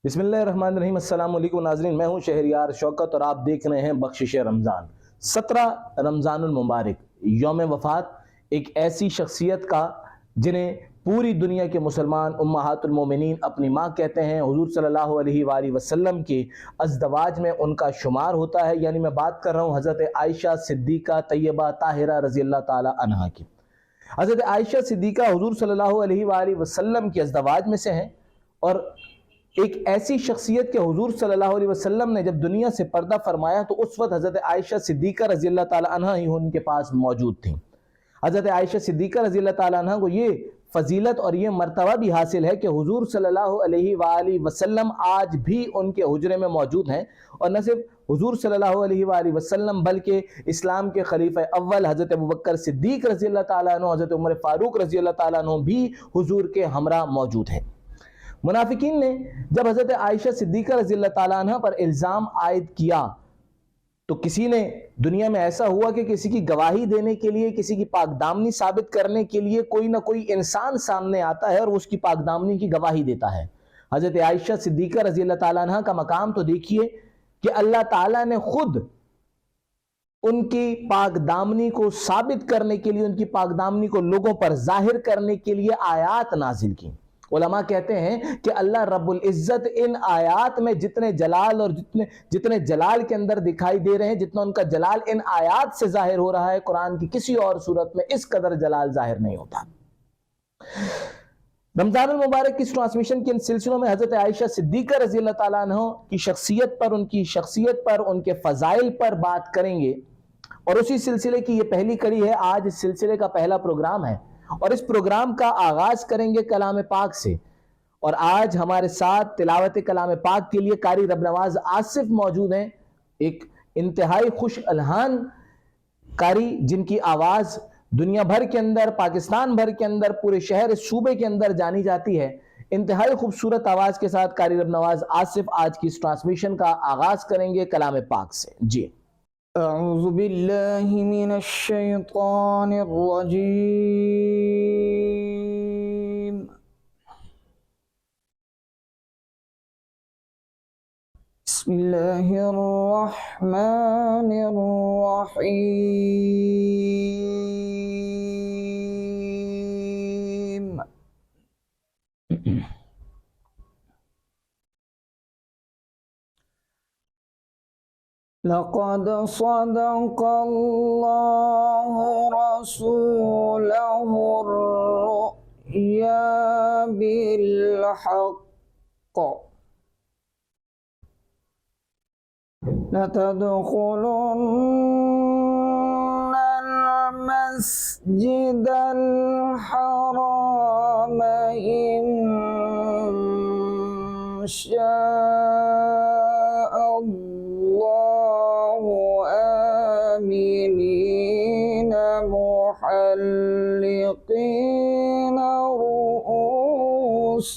بسم اللہ الرحمن الرحیم۔ السلام علیکم ناظرین، میں ہوں شہریار شوکت اور آپ دیکھ رہے ہیں بخشش رمضان۔ 17 رمضان المبارک، یوم وفات ایک ایسی شخصیت کا جنہیں پوری دنیا کے مسلمان امہات المومنین اپنی ماں کہتے ہیں، حضور صلی اللہ علیہ وآلہ وسلم کے ازدواج میں ان کا شمار ہوتا ہے۔ یعنی میں بات کر رہا ہوں حضرت عائشہ صدیقہ طیبہ طاہرہ رضی اللہ تعالی عنہا کی۔ حضرت عائشہ صدیقہ حضور صلی اللہ علیہ وآلہ وسلم کے ازدواج میں سے ہیں، اور ایک ایسی شخصیت کے حضور صلی اللہ علیہ وسلم نے جب دنیا سے پردہ فرمایا تو اس وقت حضرت عائشہ صدیقہ رضی اللہ تعالی عنہ ہی ان کے پاس موجود تھیں۔ حضرت عائشہ صدیقہ رضی اللہ تعالی عنہ کو یہ فضیلت اور یہ مرتبہ بھی حاصل ہے کہ حضور صلی اللہ علیہ وآلہ وسلم آج بھی ان کے حجرے میں موجود ہیں، اور نہ صرف حضور صلی اللہ علیہ وآلہ وسلم بلکہ اسلام کے خلیفہ اول حضرت ابوبکر صدیق رضی اللہ تعالیٰ عنہ، حضرت عمر فاروق رضی اللہ تعالیٰ عنہ بھی حضور کے ہمراہ موجود ہیں۔ منافقین نے جب حضرت عائشہ صدیقہ رضی اللہ تعالیٰ عنہ پر الزام عائد کیا تو کسی نے دنیا میں ایسا ہوا کہ کسی کی گواہی دینے کے لیے، کسی کی پاک دامنی ثابت کرنے کے لیے کوئی نہ کوئی انسان سامنے آتا ہے اور اس کی پاک دامنی کی گواہی دیتا ہے۔ حضرت عائشہ صدیقہ رضی اللہ تعالیٰ عنہ کا مقام تو دیکھیے کہ اللہ تعالیٰ نے خود ان کی پاک دامنی کو ثابت کرنے کے لیے، ان کی پاک دامنی کو لوگوں پر ظاہر کرنے کے لیے آیات نازل کی۔ علماء کہتے ہیں کہ اللہ رب العزت ان آیات میں جتنے جلال اور جتنے جلال کے اندر دکھائی دے رہے ہیں، جتنا ان کا جلال ان آیات سے ظاہر ہو رہا ہے، قرآن کی کسی اور صورت میں اس قدر جلال ظاہر نہیں ہوتا۔ رمضان المبارک کی اس ٹرانسمیشن کے ان سلسلوں میں حضرت عائشہ صدیقہ رضی اللہ تعالیٰ عنہ کی شخصیت پر، ان کی شخصیت پر، ان کے فضائل پر بات کریں گے، اور اسی سلسلے کی یہ پہلی کڑی ہے۔ آج اس سلسلے کا پہلا پروگرام ہے اور اس پروگرام کا آغاز کریں گے کلام پاک سے، اور آج ہمارے ساتھ تلاوت کلام پاک کے لیے قاری رب نواز آصف موجود ہیں، ایک انتہائی خوش الحان قاری جن کی آواز دنیا بھر کے اندر، پاکستان بھر کے اندر، پورے شہر صوبے کے اندر جانی جاتی ہے۔ انتہائی خوبصورت آواز کے ساتھ قاری رب نواز آصف آج کی اس ٹرانسمیشن کا آغاز کریں گے کلام پاک سے۔ جی اعوذ باللہ من الشیطان الرجیم، بسم اللہ الرحمن الرحیم۔ لقد صدق اللہ رسولہ الرؤیا بالحق لتدخلن المسجد الحرام إن شاء الله آمنين محلقين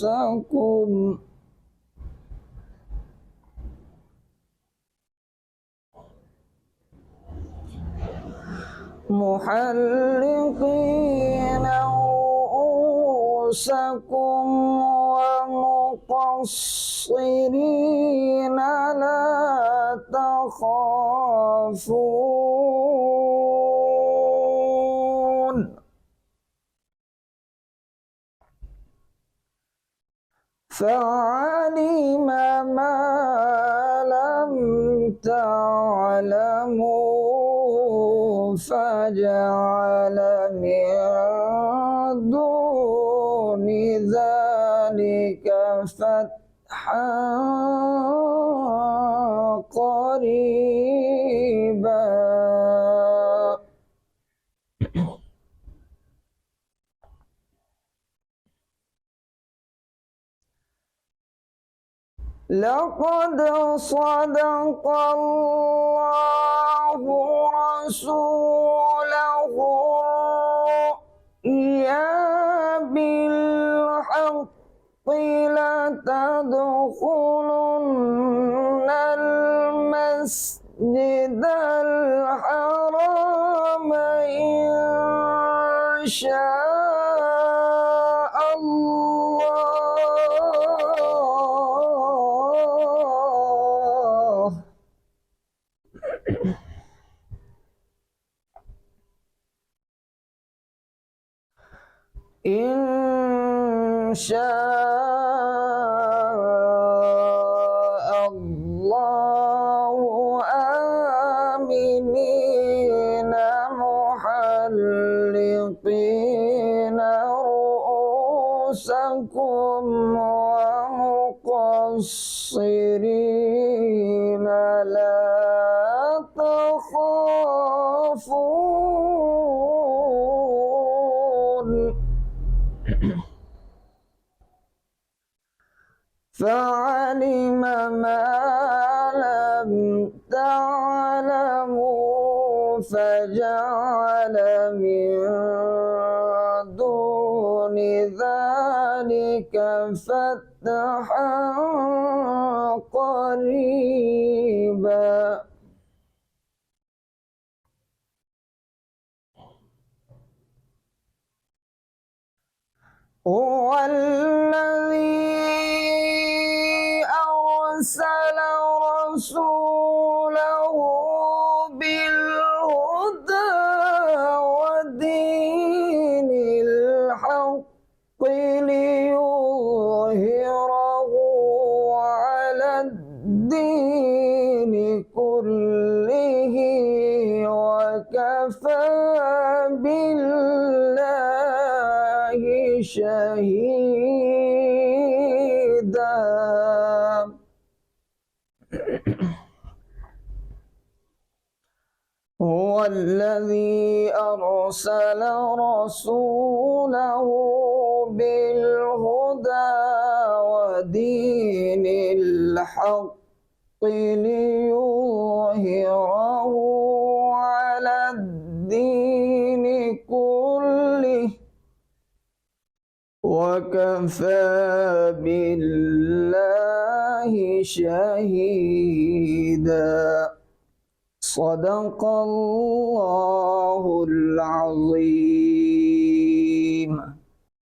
رؤوسكم ومقصرين لا تخافون فعلم ما لم تعلموا فجعل من دون ذلك فتحا قريبا۔ لقد صدق الله رسوله الرؤيا بالحق لتدخلن المسجد الحرام إن شاء الله إن شاء الله آمنين محلقين رؤوسكم ومقصرين لا تخافون فعلم ما لم تعلموا فجعل من دون ذلك فتحا قريبا هو الذي أرسل رسوله بالهدى ودين الحق ليظهره على الدين كله وكفى بالله شهيدا هو الذي أرسل رسوله بالهدى ودين الحق ليظهره على الدين كله وكفى بالله شهيدا صدق الله العظيم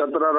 17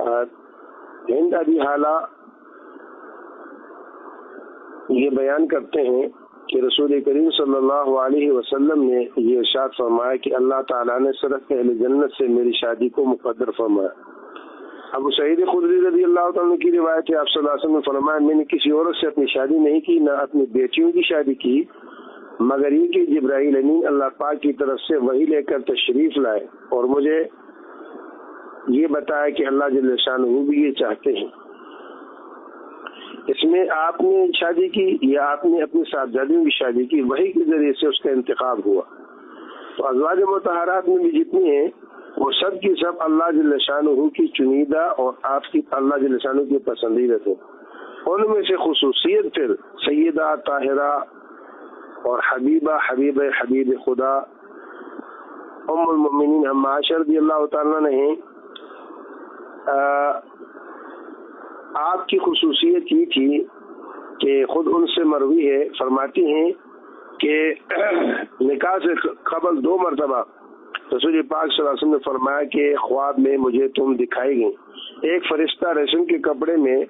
ہند ابی حالہ یہ بیان کرتے ہیں کہ رسول کریم صلی اللہ علیہ وسلم نے یہ ارشاد فرمایا کہ اللہ تعالیٰ نے صرف اہل جنت سے میری شادی کو مقدر فرمایا۔ ابو سعید خدری رضی اللہ تعالیٰ کی روایت ہے، آپ صلی اللہ علیہ وسلم نے فرمایا میں نے کسی عورت سے اپنی شادی نہیں کی، نہ اپنی بیٹیوں کی شادی کی، مگر یہ کہ جبرائیل امین اللہ پاک کی طرف سے وحی لے کر تشریف لائے اور مجھے یہ بتایا کہ اللہ جل شانہ بھی یہ چاہتے ہیں۔ اس میں آپ نے شادی کی یا آپ نے اپنی صاحبزادیوں کی شادی کی، وحی کے ذریعے سے اس کا انتخاب ہوا۔ تو ازواج مطہرات میں بھی جتنی ہیں وہ سب کی سب اللہ جل شانہ کی چنیدہ اور آپ کی اللہ جل شانہ کی پسندیدہ تھے۔ ان میں سے خصوصیت پھر سیدہ طاہرہ اور حبیبہ حبیب خدا ام المؤمنین ام عائشہ رضی اللہ تعالیٰ نے آپ کی خصوصیت یہ تھی کہ خود ان سے مروی ہے، فرماتی ہیں کہ نکاح سے قبل 2 مرتبہ رسول پاک صلی اللہ علیہ وسلم نے فرمایا کہ خواب میں مجھے تم دکھائی گئی، ایک فرشتہ ریشم کے کپڑے میں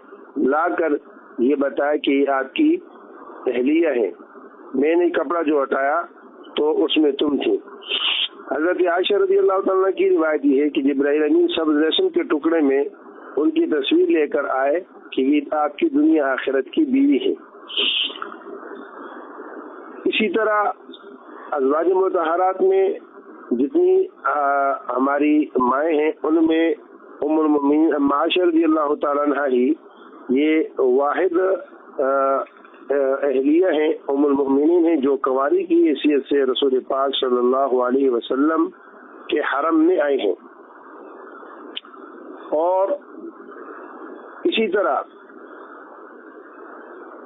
لا کر یہ بتایا کہ یہ آپ کی اہلیہ ہے، میں نے کپڑا جو ہٹایا تو اس میں تم تھی۔ حضرت عائشہ رضی اللہ تعالیٰ کی روایت یہ ہے کہ جبرائیل امین سبز ریشم کے ٹکڑے میں ان کی تصویر لے کر آئے کہ یہ آپ کی دنیا آخرت کی بیوی ہے۔ اسی طرح ازواج مطہرات میں جتنی ہماری مائیں ہیں ان میں ام المؤمنین ام عائشہ رضی اللہ تعالیٰ عنہا ہی یہ واحد اہلیہ ہیں، ام المؤمنین ہیں جو کنواری کی حیثیت سے رسول پاک صلی اللہ علیہ وسلم کے حرم میں آئے ہیں۔ اور اسی طرح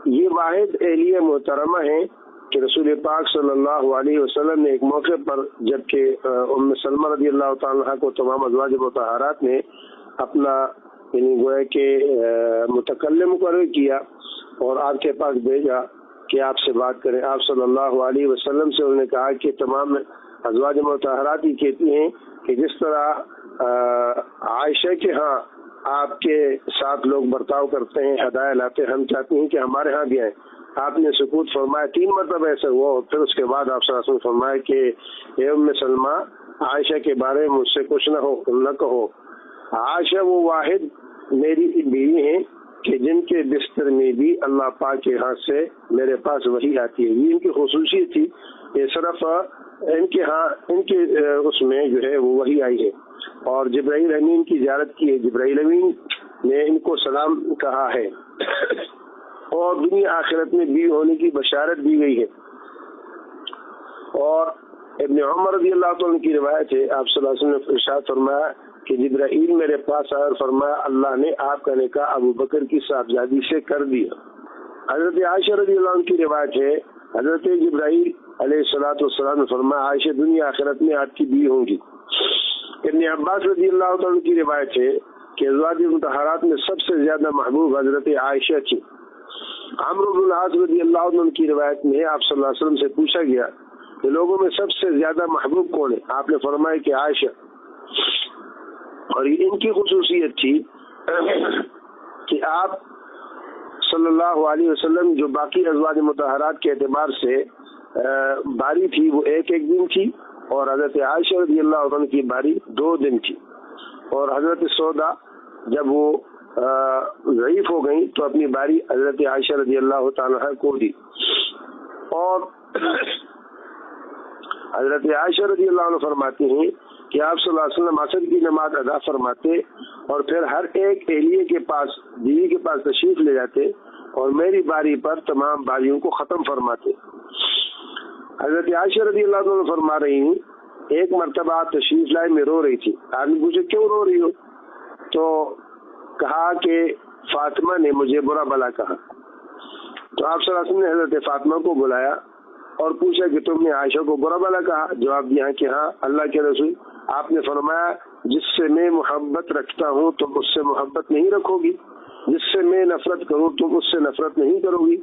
یہ واحد اہلیہ محترمہ ہیں کہ رسول پاک صلی اللہ علیہ وسلم نے ایک موقع پر جبکہ ام سلمہ رضی اللہ تعالیٰ کو تمام ازواج مطہرات نے اپنا یعنی گویا کہ متکلم مقرر کیا اور آپ کے پاس بھیجا کہ آپ سے بات کریں، آپ صلی اللہ علیہ وسلم سے انہوں نے کہا کہ تمام ازواج مطہرات ہی کہتی ہیں کہ جس طرح عائشہ کے ہاں آپ کے ساتھ لوگ برتاؤ کرتے ہیں، ہدایہ لاتے ہیں، ہم چاہتے ہیں کہ ہمارے ہاں بھی آئیں۔ آپ نے سکوت فرمایا، 3 مرتبہ ایسا ہوا اور پھر اس کے بعد آپ صلی اللہ علیہ وسلم فرمایا کہ اے ام سلمہ عائشہ کے بارے میں مجھ سے کچھ نہ کہو، عائشہ وہ واحد میری بیوی ہیں کہ جن کے بستر میں بھی اللہ پاک کے ہاتھ سے میرے پاس وحی آتی ہے۔ یہ ان کی خصوصیت تھی کہ صرف ان کے اس میں جو ہے وہ وحی آئی ہے۔ اور جبرائیل امین کی زیارت کی ہے، جبرائیل امین نے ان کو سلام کہا ہے اور دنیا آخرت میں بیوی ہونے کی بشارت دی گئی ہے۔ اور ابن عمر رضی اللہ عنہ کی روایت ہے، آپ صلی اللہ علیہ وسلم نے ارشاد فرمایا کہ جبرائیل میرے پاس آیا اور فرمایا اللہ نے آپ کا نکاح ابو بکر کی صاحبزادی سے کر دیا۔ حضرت عائشہ رضی اللہ عنہ کی روایت ہے، حضرت جبرائیل علیہ الصلوۃ والسلام نے فرمایا عائشہ دنیا آخرت میں آپ کی بیوی ہوں گی۔ ابن عباس رضی اللہ عنہ کی روایت ہے کہ ازواج مطہرات میں سب سے زیادہ محبوب حضرت عائشہ تھی۔ عمرو بن العاص رضی اللہ عنہ کی روایت میں آپ صلی اللہ علیہ وسلم سے پوچھا گیا کہ لوگوں میں سب سے زیادہ محبوب کون ہے؟ آپ نے فرمایا کہ عائشہ۔ اور ان کی خصوصیت تھی کہ آپ صلی اللہ علیہ وسلم جو باقی ازواج مطہرات کے اعتبار سے باری تھی وہ ایک دن تھی، اور حضرت عائشہ رضی اللہ عنہ کی باری 2 دن تھی۔ اور حضرت سودا جب وہ ضعیف ہو گئی تو اپنی باری حضرت عائشہ رضی اللہ تعالیٰ کو دی۔ اور حضرت عائشہ رضی اللہ عنہ فرماتی ہیں کہ آپ صلی اللہ علیہ وسلم عصر کی نماز ادا فرماتے اور پھر ہر ایک اہلیہ کے پاس بیوی کے پاس تشریف لے جاتے اور میری باری پر تمام باریوں کو ختم فرماتے۔ حضرت عائشہ رضی اللہ عنہ فرما رہی ہیں ایک مرتبہ آپ تشریف لائے، میں رو رہی تھی۔ آدمی پوچھے کیوں رو رہی ہو؟ تو کہا کہ فاطمہ نے مجھے برا بلا کہا۔ تو آپ صلی اللہ علیہ وسلم نے حضرت فاطمہ کو بلایا اور پوچھا کہ تم نے عائشہ کو برا بلا کہا؟ جواب دیا کہ ہاں اللہ کے رسول۔ آپ نے فرمایا جس سے میں محبت رکھتا ہوں تم اس سے محبت نہیں رکھو گی، جس سے میں نفرت کروں تم اس سے نفرت نہیں کرو گی۔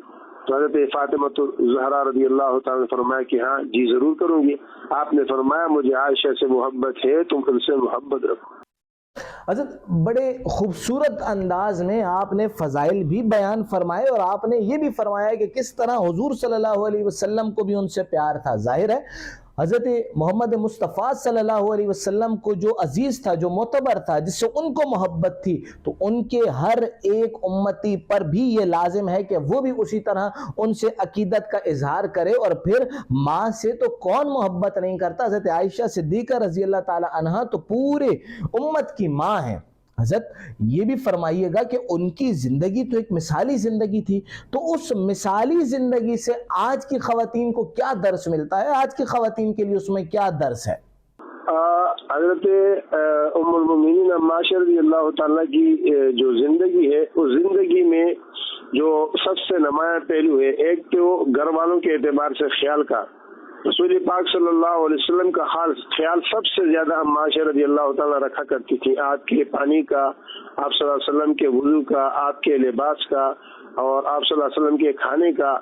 تو حضرت فاطمہ الزہرا رضی اللہ تعالیٰ نے فرمایا کہ ہاں جی ضرور کروں گی۔ آپ نے فرمایا مجھے عائشہ سے محبت ہے، تم ان سے محبت رکھو۔ حضرت بڑے خوبصورت انداز میں آپ نے فضائل بھی بیان فرمائے اور آپ نے یہ بھی فرمایا کہ کس طرح حضور صلی اللہ علیہ وسلم کو بھی ان سے پیار تھا. ظاہر ہے حضرت محمد مصطفیٰ صلی اللہ علیہ وسلم کو جو عزیز تھا, جو معتبر تھا, جس سے ان کو محبت تھی, تو ان کے ہر ایک امتی پر بھی یہ لازم ہے کہ وہ بھی اسی طرح ان سے عقیدت کا اظہار کرے. اور پھر ماں سے تو کون محبت نہیں کرتا؟ حضرت عائشہ صدیقہ رضی اللہ تعالی عنہا تو پورے امت کی ماں ہیں. حضرت یہ بھی فرمائیے گا کہ ان کی زندگی تو ایک مثالی زندگی تھی, تو اس مثالی زندگی سے آج کی خواتین کو کیا درس ملتا ہے؟ آج کی خواتین کے لیے اس میں کیا درس ہے؟ حضرت ام المؤمنین عائشہ معاشر رضی اللہ تعالیٰ کی جو زندگی ہے, اس زندگی میں جو سب سے نمایاں پہلو ہے, ایک تو گھر والوں کے اعتبار سے خیال کا. رسول پاک صلی اللہ علیہ وسلم کا خیال سب سے زیادہ معاشر رضی اللہ تعالیٰ رکھا کرتی تھی. آپ کے پانی کا, آپ صلی اللہ علیہ وسلم کے وضو کا, آپ کے لباس کا, اور آپ صلی اللہ علیہ وسلم کے کھانے کا,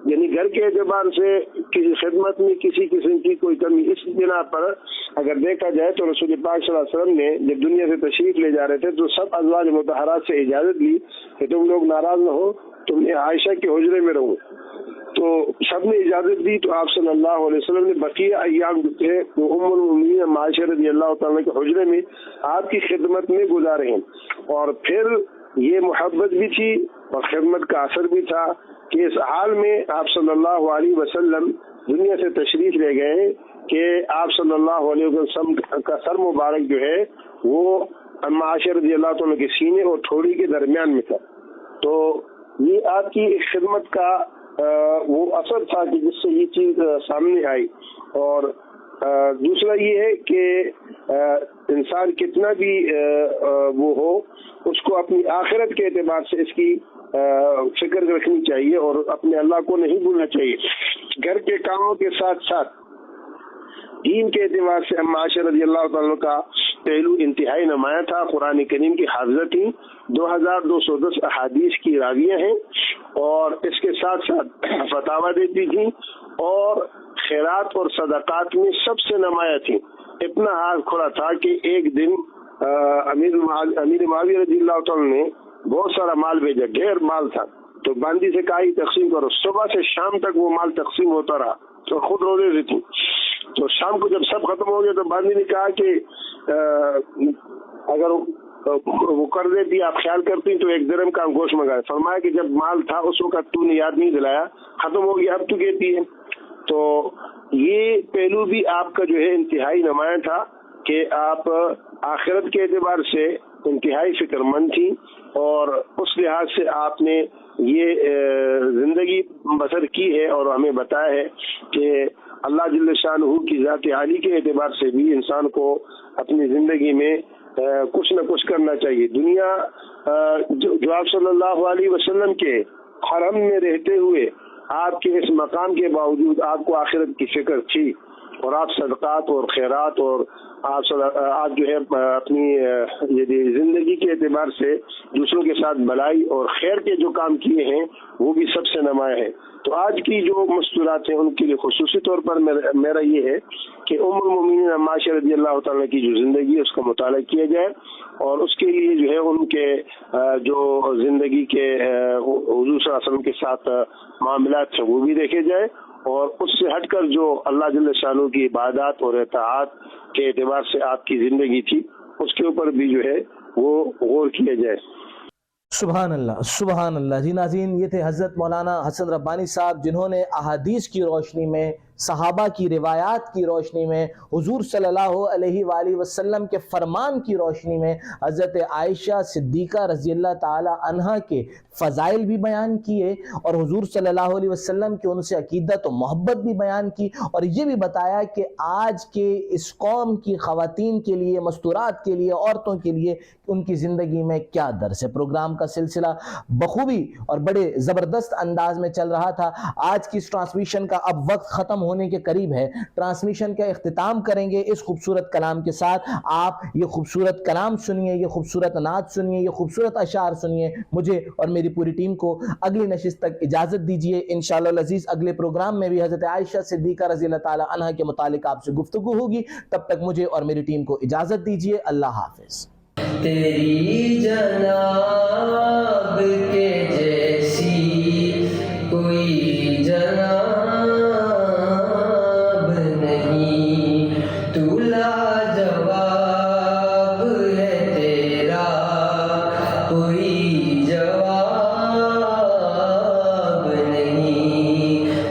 یعنی گھر کے اعتبار سے کسی خدمت میں کسی قسم کی کوئی کمی. اس بنا پر اگر دیکھا جائے تو رسول پاک صلی اللہ علیہ وسلم نے جب دنیا سے تشریف لے جا رہے تھے تو سب ازواج مطہرات سے اجازت لی کہ تم لوگ ناراض نہ ہو, تم عائشہ کے حجرے میں رہو. تو سب نے اجازت دی, تو آپ صلی اللہ علیہ وسلم نے بقیہ ایام جو تھے وہ ام المؤمنین عائشہ رضی اللہ تعالیٰ کے حجرے میں آپ کی خدمت میں گزارے ہیں. اور پھر یہ محبت بھی تھی اور خدمت کا اثر بھی تھا کہ اس حال میں آپ صلی اللہ علیہ وسلم دنیا سے تشریف لے گئے کہ آپ صلی اللہ علیہ وسلم کا سر مبارک جو ہے وہ عائشہ رضی اللہ تعالیٰ کے سینے اور ٹھوڑی کے درمیان میں تھا. تو یہ آپ کی خدمت کا وہ اثر تھا کہ جس سے یہ چیز سامنے آئی. اور دوسرا یہ ہے کہ انسان کتنا بھی وہ ہو, اس کو اپنی آخرت کے اعتبار سے اس کی فکر رکھنی چاہیے اور اپنے اللہ کو نہیں بھولنا چاہیے. گھر کے کاموں کے ساتھ ساتھ دین کے اعتبار سے عائشہ رضی اللہ تعالیٰ کا پہلو انتہائی نمایاں تھا. قرآن کریم کی حافظہ تھی, 2210 احادیث کی راویہ ہیں, اور اس کے ساتھ ساتھ فتاوی دیتی تھی, اور خیرات اور صدقات میں سب سے نمایاں تھی. اتنا ہاتھ کھڑا تھا کہ ایک دن امیر معاویہ رضی اللہ تعالیٰ نے بہت سارا مال بھیجا, ڈھیر مال تھا, تو باندی سے کہا تقسیم کرو. صبح سے شام تک وہ مال تقسیم ہوتا رہا, تو خود روزے سے تھی. تو شام کو جب سب ختم ہو گیا تو باندی نے کہا کہ اگر وہ کر دیتی, آپ خیال کرتی تو 1 درہم کا گوشت منگایا. فرمایا کہ جب مال تھا اس وقت تو نے یاد نہیں دلایا, ختم ہو گیا اب تو کہتی ہے. تو یہ پہلو بھی آپ کا جو ہے انتہائی نمایاں تھا کہ آپ آخرت کے اعتبار سے انتہائی فکر مند تھی, اور اس لحاظ سے آپ نے یہ زندگی بسر کی ہے اور ہمیں بتایا ہے کہ اللہ جل شانہ کی ذات عالی کے اعتبار سے بھی انسان کو اپنی زندگی میں کچھ نہ کچھ کرنا چاہیے. دنیا جو آپ صلی اللہ علیہ وسلم کے حرم میں رہتے ہوئے آپ کے اس مقام کے باوجود آپ کو آخرت کی فکر تھی, اور آپ صدقات اور خیرات اور آپ جو ہے اپنی زندگی کے اعتبار سے دوسروں کے ساتھ بھلائی اور خیر کے جو کام کیے ہیں وہ بھی سب سے نمایاں ہیں. تو آج کی جو مستورات ہیں ان کے لیے خصوصی طور پر میرا یہ ہے کہ ام المؤمنین عائشہ رضی اللہ تعالیٰ کی جو زندگی ہے اس کا مطالعہ کیا جائے, اور اس کے لیے جو ہے ان کے جو زندگی کے حضور صلی اللہ علیہ وسلم کے ساتھ معاملات ہیں وہ بھی دیکھے جائے, اور اس سے ہٹ کر جو اللہ جل شانہ کی عبادات اور اطاعت کے اعتبار سے آپ کی زندگی تھی اس کے اوپر بھی جو ہے وہ غور کیا جائے. سبحان اللہ, سبحان اللہ. جی ناظرین, یہ تھے حضرت مولانا حسن ربانی صاحب, جنہوں نے احادیث کی روشنی میں, صحابہ کی روایات کی روشنی میں, حضور صلی اللہ علیہ وآلہ وسلم کے فرمان کی روشنی میں حضرت عائشہ صدیقہ رضی اللہ تعالی عنہا کے فضائل بھی بیان کیے, اور حضور صلی اللہ علیہ وسلم کی ان سے عقیدت و محبت بھی بیان کی, اور یہ بھی بتایا کہ آج کے اس قوم کی خواتین کے لیے, مستورات کے لیے, عورتوں کے لیے ان کی زندگی میں کیا درس ہے. پروگرام کا سلسلہ بخوبی اور بڑے زبردست انداز میں چل رہا تھا. آج کی اس ٹرانسمیشن کا اب وقت ختم ہونے کے قریب ہے. ٹرانسمیشن کا اختتام کریں گے اس خوبصورت کلام کے ساتھ. آپ یہ خوبصورت کلام سنیے, یہ خوبصورت نعت سنیے, یہ خوبصورت اشعار سنیے. مجھے اور میری پوری ٹیم کو اگلی نشست تک اجازت دیجیے. انشاءاللہ العزیز اگلے پروگرام میں بھی حضرت عائشہ صدیقہ رضی اللہ تعالی عنہا کے متعلق آپ سے گفتگو ہوگی. تب تک مجھے اور میری ٹیم کو اجازت دیجیے. اللہ حافظ. تیری جناب کے جیسی کوئی جناب نہیں، تو لاجواب ہے تیرا کوئی جواب نہیں،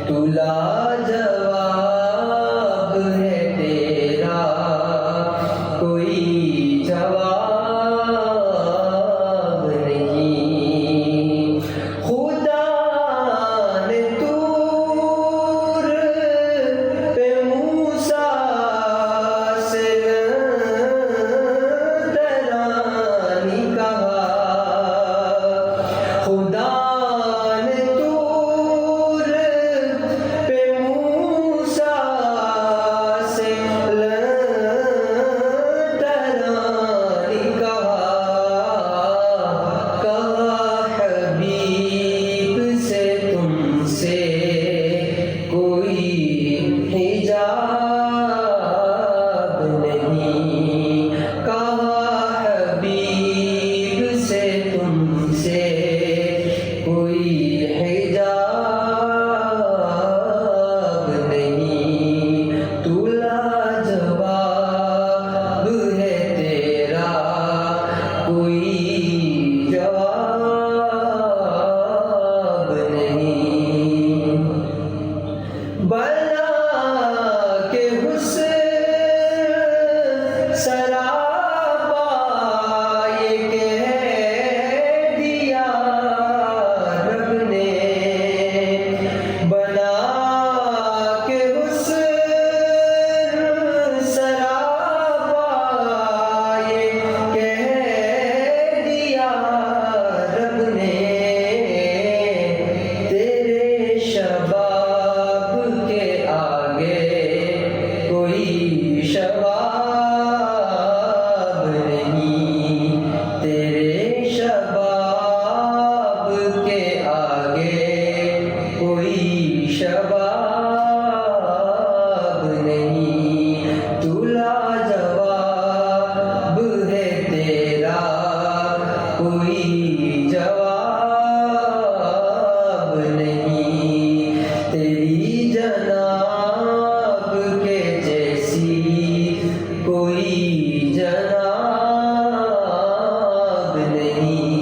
تو لاجواب ہے تیرا کوئی جواب نہیں۔ خدا نے طور پہ موسیٰ سے ترانی کہا، خدا نے طور پہ موسیٰ سے ترانی کہا، کہا حبیب سے تم سے کوئی حجاب نہیں، کہا حبیب سے تم سے کوئی حجاب نہیں، تو لاجواب ہے تیرا کوئی جواب نہیں۔ بنا کے حسن سراپا یہ کہہ دیا رب نے، بنا کے حسن سراپا یہ کہہ دیا رب نے، تیرے شباب کے آگے کوئی شباب نہیں، تیرے شباب کے آگے کوئی شباب نہیں، تو لاجواب ہے تیرا کوئی جواب نہیں، تیری جناب کے جیسی کوئی جناب نہیں۔